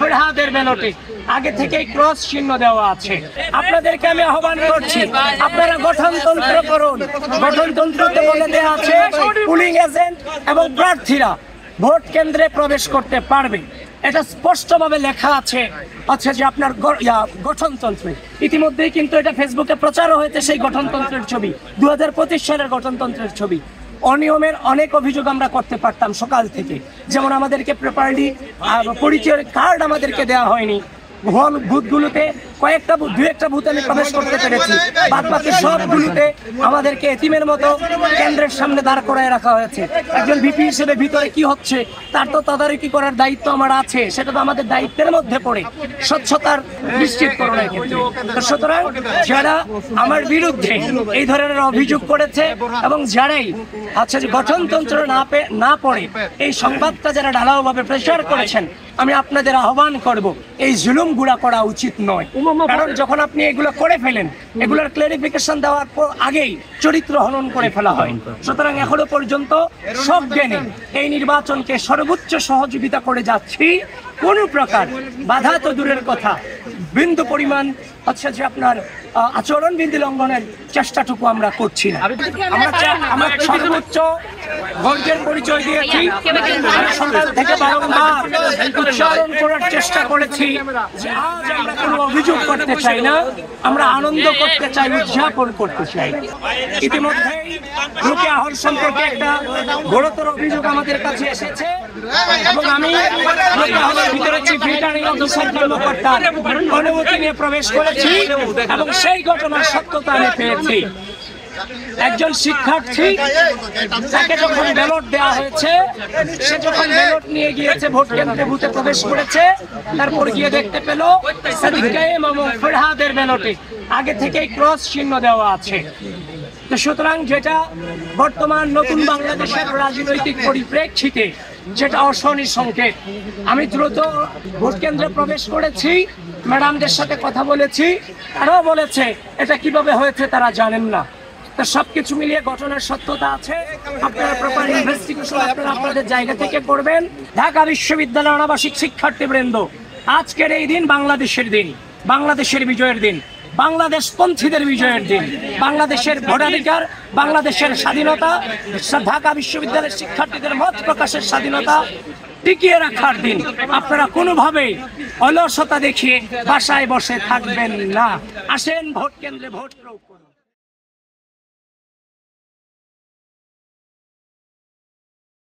ফরহাদের ব্যালটে আগে থেকেই ক্রস চিহ্ন দেওয়া আছে। আপনাদেরকে আমি আহ্বান করছি, আপনারা গঠনতন্ত্র করুন। গঠনতন্ত্রতে বলে দেওয়া আছে পুলিং এজেন্ট এবং প্রার্থীরা ভোট কেন্দ্রে প্রবেশ করতে পারবে। এটা স্পষ্টভাবে লেখা আছে যে আপনার গঠনতন্ত্রে। ইতিমধ্যেই কিন্তু এটা ফেসবুকে প্রচারও হয়েছে, সেই গঠনতন্ত্রের ছবি, 2025 সালের গঠনতন্ত্রের ছবি। অনিয়মের অনেক অভিযোগ আমরা করতে পারতাম সকাল থেকে, যেমন আমাদেরকে প্রপারলি পরিচয়ের কার্ড আমাদেরকে দেওয়া হয়নি। বুথগুলোতে দু একটা বুথে আমি প্রবেশ করতে পেরেছি, বাদ বাকি সবগুলোতে আমাদেরকে এতিমের মতো কেন্দ্রের সামনে দাঁড় করায় রাখা হয়েছে। একজন ভিপি হিসেবে ভিতরে কি হচ্ছে তার তো তদারকি করার দায়িত্ব আমার আছে, সেটা তো আমাদের দায়িত্বের মধ্যে পড়ে, স্বচ্ছতার নিশ্চিত করণের ক্ষেত্রে। সুতরাং যারা আমার বিরুদ্ধে এই ধরনের অভিযোগ করেছে এবং যারাই যে গঠনতন্ত্র না পড়ে এই সংবাদটা যারা ঢালাওভাবে প্রচার করেছেন, আমি আপনাদের আহ্বান করব এই জুলুম গুলা করা উচিত নয়। কারণ যখন আপনি এগুলো করে ফেলেন, এগুলোর ক্লারিফিকেশন দেওয়ার পর আগেই চরিত্র হনন করে ফেলা হয়। সুতরাং এখনো পর্যন্ত সব জ্ঞানে এই নির্বাচনকে সর্বোচ্চ সহযোগিতা করে যাচ্ছি। কোন প্রকার বাধা তো দূরের কথা, বিন্দু পরিমাণ যে আপনার আচরণ বিধি লঙ্ঘনের চেষ্টাটুকু আমরা করছি না। আমরা সর্বোচ্চ ধৈর্যের পরিচয় দিয়েছি। সকাল থেকে বারংবার উচ্চারণ করার চেষ্টা করেছি যে আজ আমরা কোনো অভিযোগ করতে চাই না, আমরা আনন্দ করতে চাই, উদযাপন করতে চাই। ইতিমধ্যেই রোকেয়া হল সম্পর্কে একটা ঘোরতর অভিযোগ আমাদের কাছে এসেছে এবং আমি রোকেয়া হলের ভিতরে চিফ রিটার্নিং অফিসার কর্মকর্তার অনুমতি নিয়ে প্রবেশ করেছি এবং সেই ঘটনার সত্যতা আমি পেয়েছি। একজন শিক্ষার্থী, তাকে যখন ব্যালট দেওয়া হয়েছে, সে যখন ব্যালট নিয়ে গিয়েছে ভোট কেন্দ্রে বুথে প্রবেশ করেছে, তারপর গিয়ে দেখতে পেল সাদিক কায়েম এবং ফরহাদের ব্যালটে আগে থেকেই ক্রস চিহ্ন দেওয়া আছে। সুতরাং যেটা বর্তমান নতুন বাংলাদেশের রাজনৈতিক পরিপ্রেক্ষিতে যেটা অশনি সংকেত। আমি দ্রুত ভোট কেন্দ্রে প্রবেশ করেছি, ম্যাডামদের সাথে কথা বলেছি, তারাও বলেছে এটা কিভাবে হয়েছে তারা জানেন না। তো সবকিছু মিলিয়ে ঘটনার সত্যতা আছে। আপনারা প্রপার ইনভেস্টিগেশন আপনারা আপনাদের জায়গা থেকে করবেন। ঢাকা বিশ্ববিদ্যালয়ের অনাবাসিক শিক্ষার্থীবৃন্দ, আজকের এই দিন বাংলাদেশের দিন, বাংলাদেশের বিজয়ের দিন, বাংলাদেশ পন্থীদের বিজয়ের দিন, বাংলাদেশের ভোটাধিকার, বাংলাদেশের স্বাধীনতা, ঢাকা বিশ্ববিদ্যালয়ের শিক্ষার্থীদের মত প্রকাশের স্বাধীনতা টিকিয়ে রাখার দিন। আপনারা কোনোভাবেই অলসতা দেখিয়ে বাসায় বসে থাকবেন না। আসেন ভোট কেন্দ্রে ভোট প্রয়োগ করুন।